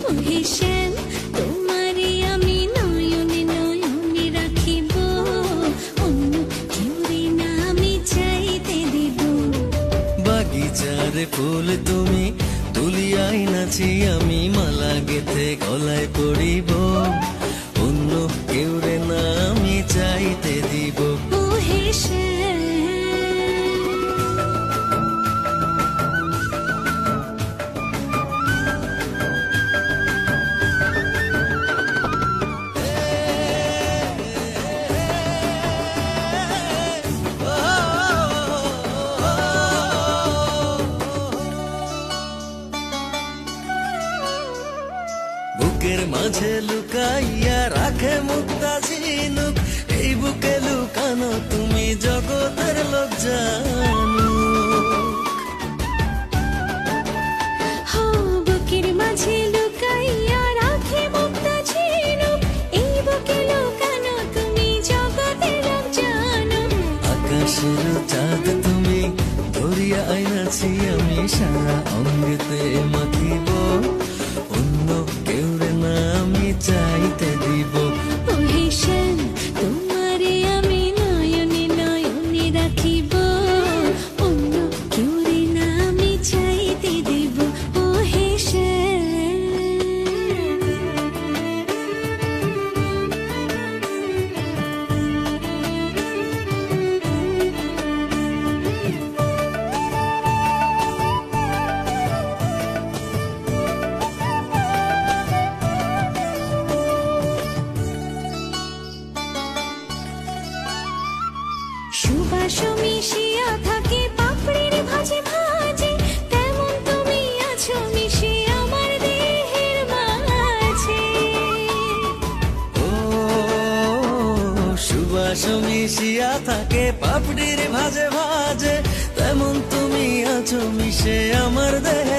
ওহে শ্যাম তোমারে আমি নয়নে নয়নে রাখিব, অন্য কেউরে না আমি চাইতে দিব। বাগিচার ফুল তুমি তুলিয়াই নাচি আমি মালা গেথে গলায় পড়িব, অন্য কেউরে না আমি চাইতে দিব। ওহে শ্যাম বুকের মাঝে লুকাইয়া রাখে মুক্তা ঝিনুক, এই বুকে লুকানো তুমি জগতের লোক জানুক। হো বুকের মাঝে লুকাইয়া রাখে মুক্তা ঝিনুক, এই বুকে লুকানো তুমি জগতের লোক জানো। আকাশের চাঁদ তুমি ধরিয়া আইনাছি আমি সারা অঙ্গেতে মাখিব, অন্য কেউরে না আমি চাইতে দিব। ওহে শ্যাম তোমারে আমি নয়নে নয়নে রাখিব, অন্য কেউরে না আমি চাইতে দিব। ওহে শ্যাম সুবাস মিশিয়া থাকে পাপড়ির ভাজে ভাজে, তেমন তুমি আছো মিশে আমার দেহের মাঝে। ও সুবাস মিশিয়া থাকে পাপড়ির ভাজে ভাজে, তেমন তুমি আছো মিশে আমার দেহে